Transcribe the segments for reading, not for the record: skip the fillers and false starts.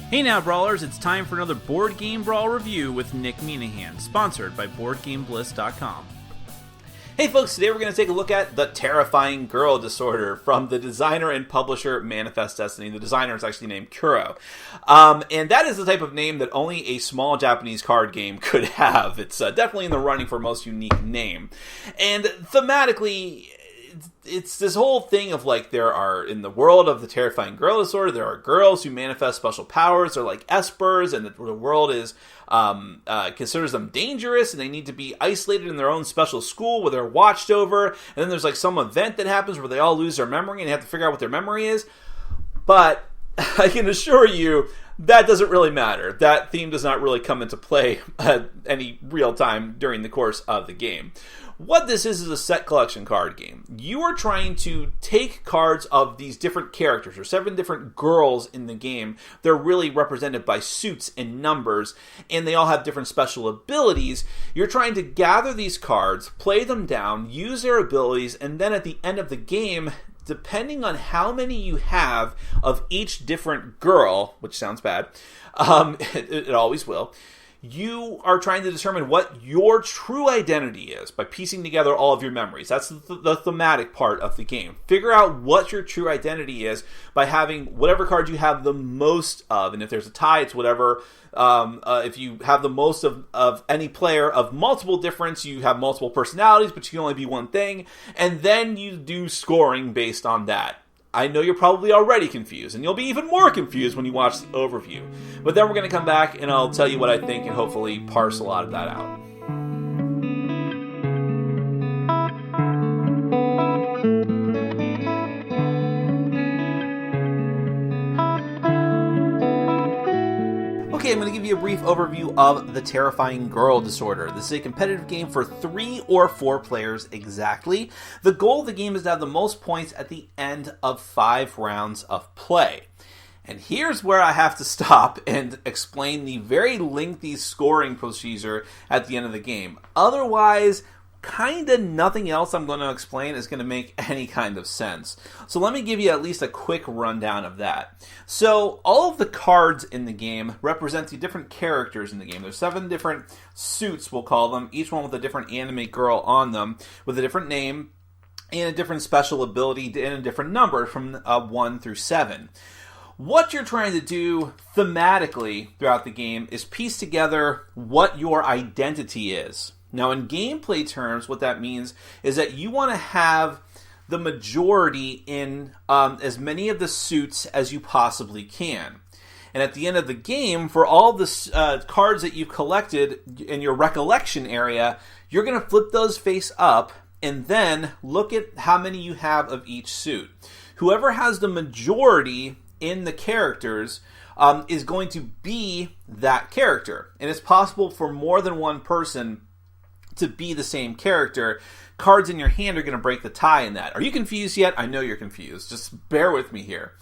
Hey now, Brawlers, it's time for another Board Game Brawl review with Nick Minahan, sponsored by BoardGameBliss.com. Hey folks, today we're going to take a look at The Terrifying Girl Disorder from the designer and publisher Manifest Destiny. The designer is actually named Kuro. And that is the type of name that only a small Japanese card game could have. It's definitely in the running for most unique name. And thematically, it's this whole thing of like there are, in the world of the Terrifying Girl Disorder, there are girls who manifest special powers. They're like espers, and the world is considers them dangerous, and they need to be isolated in their own special school where they're watched over. And then there's like some event that happens where they all lose their memory and they have to figure out what their memory is. But I can assure you that doesn't really matter. That theme does not really come into play at any real time during the course of the game. What this is a set collection card game. You are trying to take cards of these different characters. There's 7 different girls in the game. They're really represented by suits and numbers, and they all have different special abilities. You're trying to gather these cards, play them down, use their abilities, and then at the end of the game, depending on how many you have of each different girl, which sounds bad, it always will, you are trying to determine what your true identity is by piecing together all of your memories. That's the thematic part of the game. Figure out what your true identity is by having whatever card you have the most of. And if there's a tie, it's whatever. If you have the most of any player of multiple difference, you have multiple personalities, but you can only be one thing. And then you do scoring based on that. I know you're probably already confused, and you'll be even more confused when you watch the overview. But then we're going to come back, and I'll tell you what I think, and hopefully parse a lot of that out. Okay, I'm going to give you a brief overview of The Terrifying Girl Disorder. This is a competitive game for 3 or 4 players exactly. The goal of the game is to have the most points at the end of 5 rounds of play. And here's where I have to stop and explain the very lengthy scoring procedure at the end of the game. Otherwise, kinda nothing else I'm going to explain is going to make any kind of sense. So let me give you at least a quick rundown of that. So all of the cards in the game represent the different characters in the game. There's 7 different suits, we'll call them, each one with a different anime girl on them, with a different name and a different special ability and a different number from 1 through 7. What you're trying to do thematically throughout the game is piece together what your identity is. Now, in gameplay terms, what that means is that you want to have the majority in as many of the suits as you possibly can. And at the end of the game, for all the cards that you've collected in your recollection area, you're going to flip those face up and then look at how many you have of each suit. Whoever has the majority in the characters is going to be that character. And it's possible for more than one person to be the same character. Cards in your hand are going to break the tie in that. Are you confused yet? I know you're confused. Just bear with me here.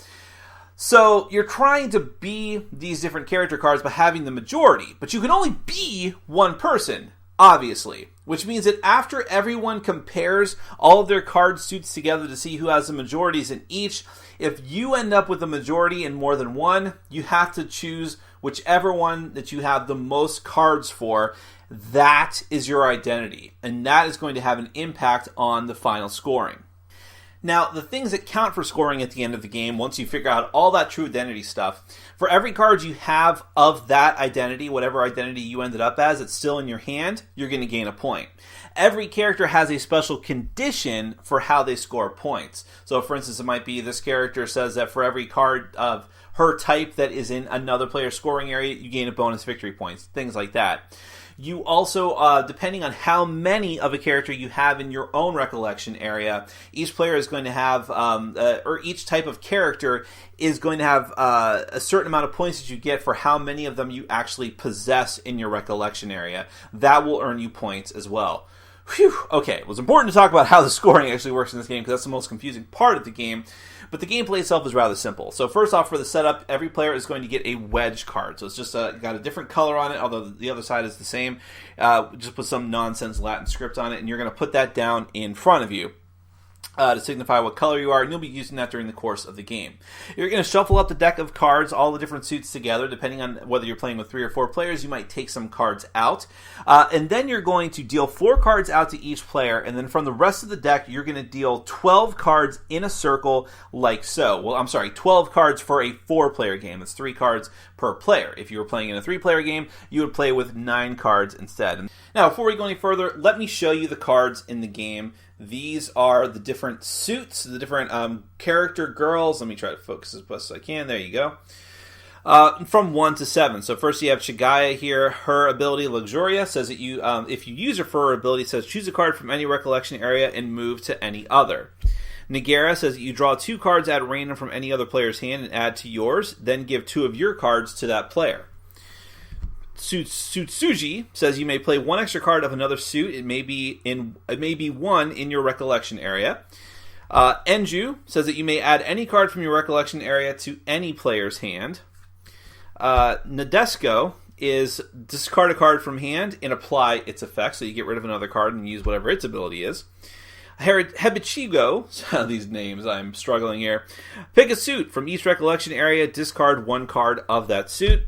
So you're trying to be these different character cards by having the majority, but you can only be one person, obviously, which means that after everyone compares all of their card suits together to see who has the majorities in each, if you end up with a majority in more than one, you have to choose whichever one that you have the most cards for. That is your identity, and that is going to have an impact on the final scoring. Now, the things that count for scoring at the end of the game, once you figure out all that true identity stuff, for every card you have of that identity, whatever identity you ended up as, it's still in your hand, you're going to gain a point. Every character has a special condition for how they score points. So, for instance, it might be this character says that for every card of her type that is in another player's scoring area, you gain a bonus victory points, things like that. You also, depending on how many of a character you have in your own recollection area, each player is going to have, or each type of character is going to have a certain amount of points that you get for how many of them you actually possess in your recollection area. That will earn you points as well. Whew. Okay, it was important to talk about how the scoring actually works in this game because that's the most confusing part of the game. But the gameplay itself is rather simple. So first off, for the setup, every player is going to get a wedge card. So it's just got a different color on it, although the other side is the same. Just put some nonsense Latin script on it, and you're going to put that down in front of you. to signify what color you are, and you'll be using that during the course of the game. You're going to shuffle up the deck of cards, all the different suits together. Depending on whether you're playing with 3 or 4 players, you might take some cards out. And then you're going to deal 4 cards out to each player, and then from the rest of the deck, you're going to deal 12 cards in a circle like so. Well, I'm sorry, 12 cards for a 4-player game. That's 3 cards per player. If you were playing in a 3-player game, you would play with 9 cards instead. Now, before we go any further, let me show you the cards in the game. These are the different suits, the different character girls. Let me try to focus as best as I can. There you go. From 1 to 7. So first you have Shigaya here. Her ability, Luxuria, says that you, if you use her for her ability, it says choose a card from any recollection area and move to any other. Nagara says that you draw 2 cards at random from any other player's hand and add to yours, then give 2 of your cards to that player. Sutsuji says you may play 1 extra card of another suit. It may be 1 in your recollection area. Enju says that you may add any card from your recollection area to any player's hand. Nadesco is discard a card from hand and apply its effect, so you get rid of another card and use whatever its ability is. Hebichigo, these names, I'm struggling here. Pick a suit from each recollection area, discard 1 card of that suit.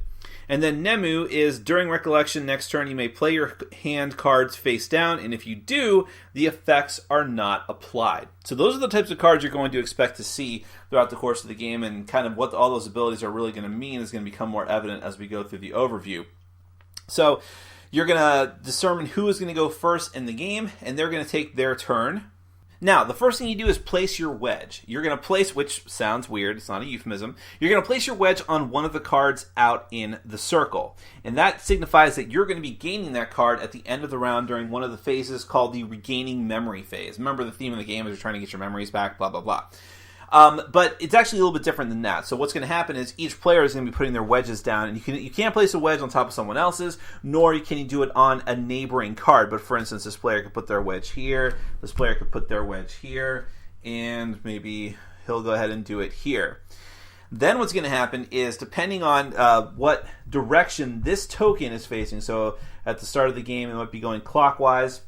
And then Nemu is, during recollection, next turn you may play your hand cards face down, and if you do, the effects are not applied. So those are the types of cards you're going to expect to see throughout the course of the game, and kind of what all those abilities are really going to mean is going to become more evident as we go through the overview. So you're going to determine who is going to go first in the game, and they're going to take their turn. Now, the first thing you do is place your wedge. You're going to place, which sounds weird, it's not a euphemism, you're going to place your wedge on one of the cards out in the circle. And that signifies that you're going to be gaining that card at the end of the round during one of the phases called the regaining memory phase. Remember, the theme of the game is you're trying to get your memories back, blah, blah, blah. But it's actually a little bit different than that. So what's going to happen is each player is going to be putting their wedges down, and you can't place a wedge on top of someone else's, nor can you do it on a neighboring card. But for instance, this player could put their wedge here, this player could put their wedge here, and maybe he'll go ahead and do it here. Then what's going to happen is, depending on what direction this token is facing, so at the start of the game it might be going clockwise,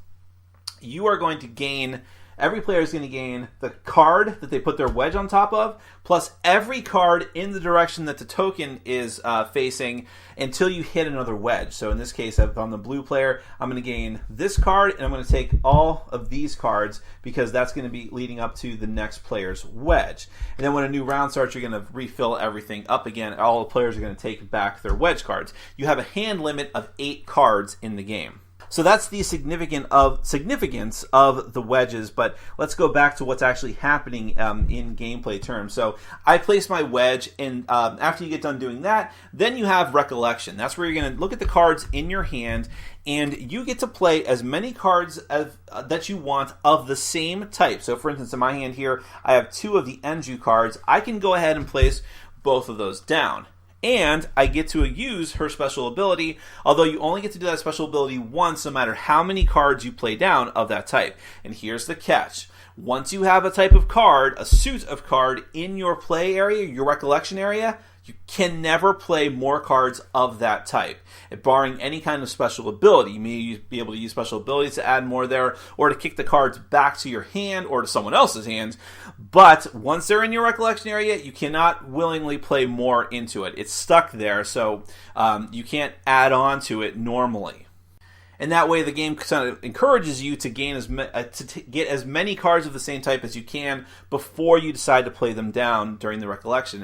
you are going to gain... Every player is going to gain the card that they put their wedge on top of, plus every card in the direction that the token is facing until you hit another wedge. So in this case, if I'm the blue player, I'm going to gain this card, and I'm going to take all of these cards because that's going to be leading up to the next player's wedge. And then when a new round starts, you're going to refill everything up again. All the players are going to take back their wedge cards. You have a hand limit of 8 cards in the game. So that's the significance of the wedges, but let's go back to what's actually happening in gameplay terms. So I place my wedge, and after you get done doing that, then you have recollection. That's where you're going to look at the cards in your hand, and you get to play as many cards as, that you want of the same type. So for instance, in my hand here, I have 2 of the Enju cards. I can go ahead and place both of those down. And I get to use her special ability, although you only get to do that special ability once, no matter how many cards you play down of that type. And here's the catch. Once you have a type of card, a suit of card, in your play area, your recollection area, you can never play more cards of that type, barring any kind of special ability. You may be able to use special abilities to add more there, or to kick the cards back to your hand or to someone else's hands. But once they're in your recollection area, you cannot willingly play more into it. It's stuck there, so you can't add on to it normally. And that way, the game kind of encourages you to gain get as many cards of the same type as you can before you decide to play them down during the recollection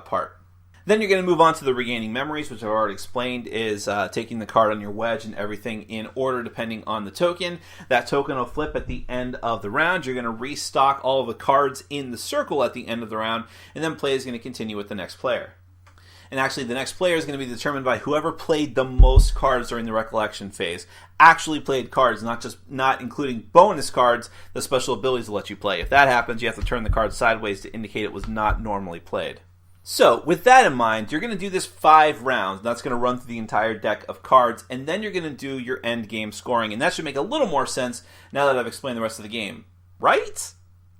part. Then you're going to move on to the regaining memories, which I've already explained is taking the card on your wedge and everything in order depending on the token. That token will flip at the end of the round. You're going to restock all of the cards in the circle at the end of the round, and then play is going to continue with the next player. And actually, the next player is going to be determined by whoever played the most cards during the recollection phase. Actually played cards, not including bonus cards, the special abilities will let you play. If that happens, you have to turn the card sideways to indicate it was not normally played. So, with that in mind, you're going to do this 5 rounds. That's going to run through the entire deck of cards, and then you're going to do your end game scoring. And that should make a little more sense now that I've explained the rest of the game. Right?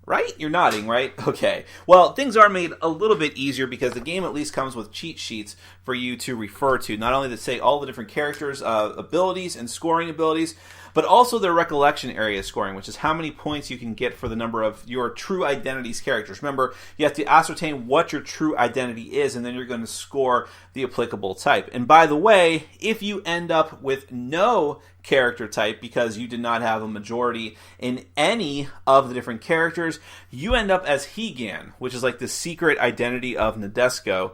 Right? You're nodding, right? Okay. Well, things are made a little bit easier because the game at least comes with cheat sheets for you to refer to. Not only to say all the different characters' abilities and scoring abilities, but also their recollection area scoring, which is how many points you can get for the number of your true identity's characters. Remember, you have to ascertain what your true identity is, and then you're going to score the applicable type. And by the way, if you end up with no character type because you did not have a majority in any of the different characters, you end up as Hegan, which is like the secret identity of Nadesco.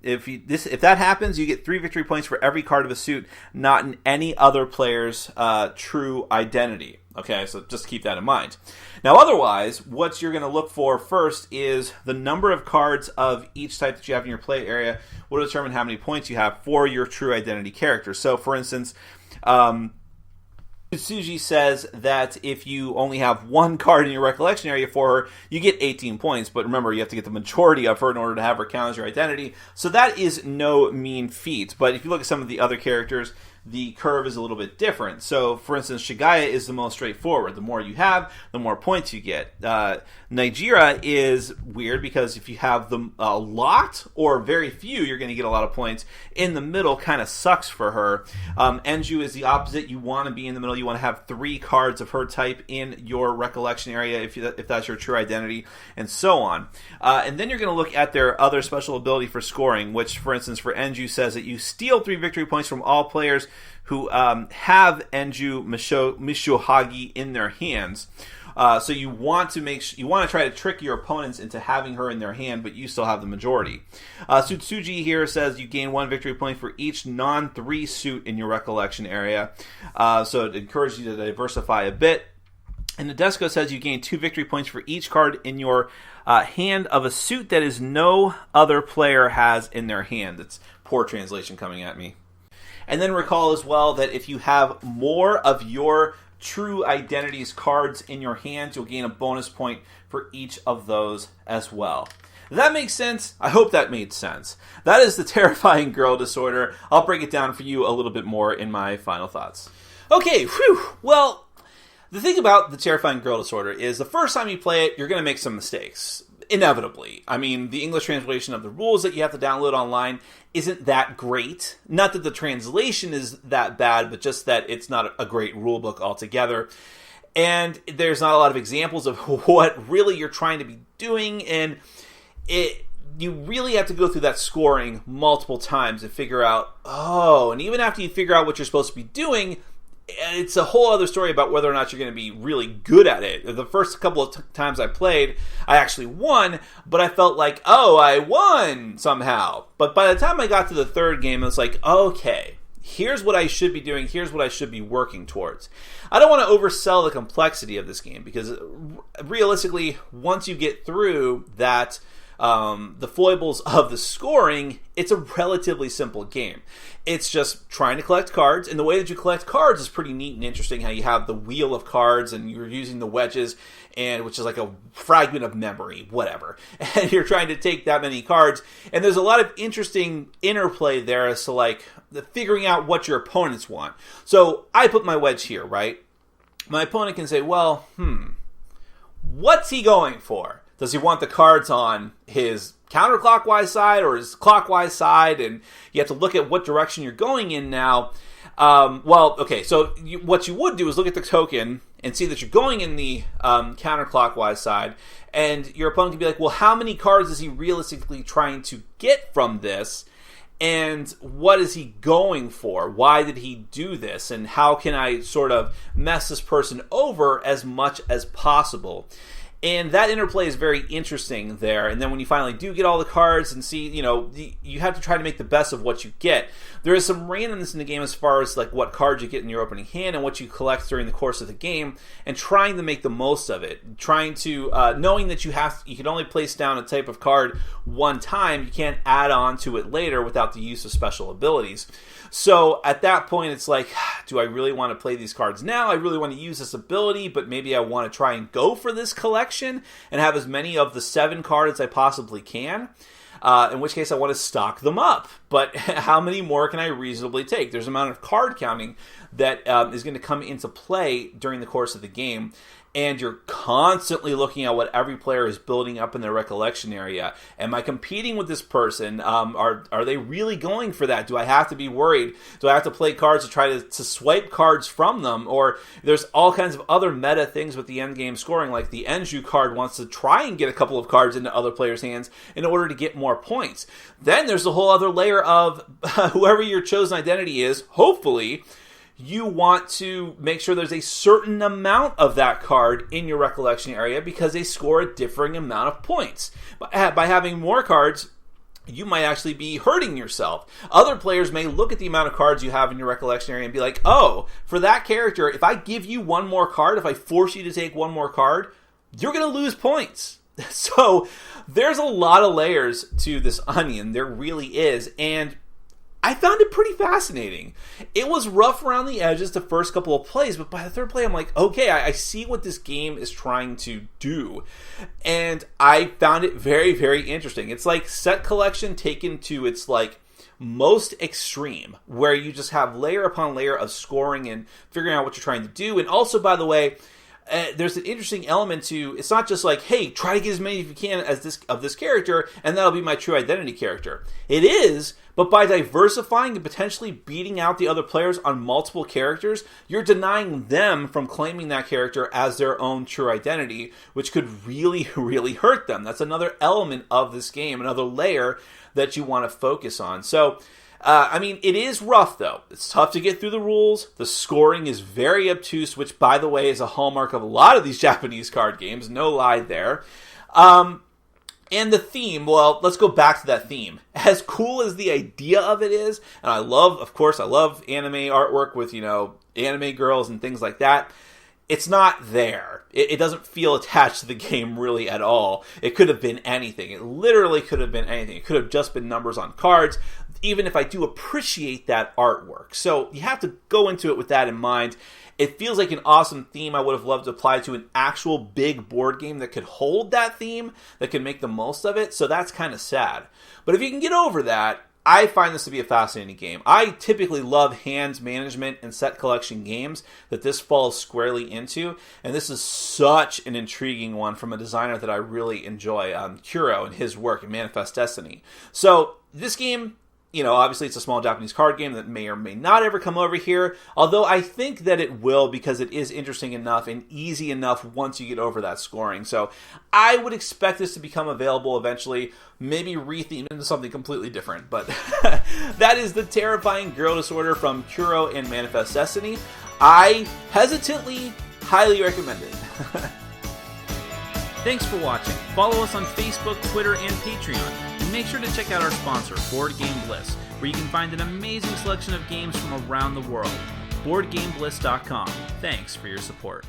If that happens, you get 3 victory points for every card of a suit not in any other player's true identity. Okay, so just keep that in mind. Now, otherwise, what you're going to look for first is the number of cards of each type that you have in your play area will determine how many points you have for your true identity character. So, for instance, Suji says that if you only have 1 card in your recollection area for her, you get 18 points. But remember, you have to get the majority of her in order to have her count as your identity. So that is no mean feat. But if you look at some of the other characters, the curve is a little bit different. So, for instance, Shigaya is the most straightforward. The more you have, the more points you get. Nigeria is weird because if you have them a lot or very few, you're going to get a lot of points. In the middle kind of sucks for her. Enju is the opposite. You want to be in the middle. You want to have 3 cards of her type in your recollection area if that's your true identity, and so on. And then you're going to look at their other special ability for scoring, which, for instance, for Enju says that you steal 3 victory points from all players who have Enju Mishohagi in their hands. So you want to try to trick your opponents into having her in their hand, but you still have the majority. Sutsuji here says you gain 1 victory point for each non-3 suit in your recollection area. So it encourages you to diversify a bit. And Nadesco says you gain 2 victory points for each card in your hand of a suit that is no other player has in their hand. It's poor translation coming at me. And then recall as well that if you have more of your true identity's cards in your hands, you'll gain a bonus point for each of those as well. Does that make sense? I hope that made sense. That is the Terrifying Girl disorder. I'll break it down for you a little bit more in my final thoughts. Okay, well, the thing about the Terrifying Girl disorder is the first time you play it, you're going to make some mistakes. Inevitably. I mean, the English translation of the rules that you have to download online isn't that great. Not that the translation is that bad, but just that it's not a great rule book altogether. And there's not a lot of examples of what really you're trying to be doing, and you really have to go through that scoring multiple times to figure out, and even after you figure out what you're supposed to be doing, it's a whole other story about whether or not you're going to be really good at it. The first couple of times I played, I actually won, but I felt like, I won somehow. But by the time I got to the third game, it was like, okay, here's what I should be doing, here's what I should be working towards. I don't want to oversell the complexity of this game, because realistically, once you get through that, the foibles of the scoring, it's a relatively simple game. It's just trying to collect cards, and the way that you collect cards is pretty neat and interesting, how you have the wheel of cards, and you're using the wedges, and which is like a fragment of memory, whatever. And you're trying to take that many cards, and there's a lot of interesting interplay there as to like figuring out what your opponents want. So I put my wedge here, right? My opponent can say, well, what's he going for? Does he want the cards on his counterclockwise side or his clockwise side? And you have to look at what direction you're going in now. So what you would do is look at the token and see that you're going in the counterclockwise side. And your opponent can be like, well, how many cards is he realistically trying to get from this? And what is he going for? Why did he do this? And how can I sort of mess this person over as much as possible? And that interplay is very interesting there. And then when you finally do get all the cards and see, you have to try to make the best of what you get. There is some randomness in the game as far as like what cards you get in your opening hand and what you collect during the course of the game, and trying to make the most of it. Trying to, knowing that you can only place down a type of card one time, you can't add on to it later without the use of special abilities. So at that point, it's like, do I really want to play these cards now? I really want to use this ability, but maybe I want to try and go for this collection and have as many of the 7 cards as I possibly can. In which case I want to stock them up. But how many more can I reasonably take? There's an amount of card counting that is going to come into play during the course of the game. and you're constantly looking at what every player is building up in their recollection area. Am I competing with this person? Are they really going for that? Do I have to be worried? Do I have to play cards to try to swipe cards from them? Or there's all kinds of other meta things with the end game scoring, like the Enju card wants to try and get a couple of cards into other players' hands in order to get more points. Then there's a whole other layer of whoever your chosen identity is, hopefully, you want to make sure there's a certain amount of that card in your recollection area because they score a differing amount of points. By having more cards, you might actually be hurting yourself. Other players may look at the amount of cards you have in your recollection area and be like, oh, for that character, if I give you one more card, if I force you to take one more card, you're going to lose points. So there's a lot of layers to this onion. There really is. And I found it pretty fascinating. It was rough around the edges the first couple of plays, but by the third play, I'm like, okay, I see what this game is trying to do. And I found it very, very interesting. It's like set collection taken to its like most extreme, where you just have layer upon layer of scoring and figuring out what you're trying to do. And also, by the way, there's an interesting element to, it's not just like, hey, try to get as many as you can as this character, and that'll be my true identity character. It is, but by diversifying and potentially beating out the other players on multiple characters, you're denying them from claiming that character as their own true identity, which could really, really hurt them. That's another element of this game, another layer that you want to focus on. So, it is rough, though. It's tough to get through the rules. The scoring is very obtuse, which, by the way, is a hallmark of a lot of these Japanese card games. No lie there. And the theme, well, let's go back to that theme. As cool as the idea of it is, and I love anime artwork with, anime girls and things like that. It's not there. It doesn't feel attached to the game really at all. It could have been anything. It literally could have been anything. It could have just been numbers on cards, even if I do appreciate that artwork. So you have to go into it with that in mind. It feels like an awesome theme I would have loved to apply to an actual big board game that could hold that theme, that could make the most of it. So that's kind of sad. But if you can get over that, I find this to be a fascinating game. I typically love hands management and set collection games that this falls squarely into, and this is such an intriguing one from a designer that I really enjoy, Kuro, and his work in Manifest Destiny. So this game, obviously it's a small Japanese card game that may or may not ever come over here, although I think that it will because it is interesting enough and easy enough once you get over that scoring. So I would expect this to become available eventually, maybe rethemed into something completely different. But that is the Terrifying Girl Disorder from Kuro and Manifest Destiny. I hesitantly highly recommend it. Thanks for watching. Follow us on Facebook, Twitter, and Patreon. And make sure to check out our sponsor, Board Game Bliss, where you can find an amazing selection of games from around the world. BoardGameBliss.com. Thanks for your support.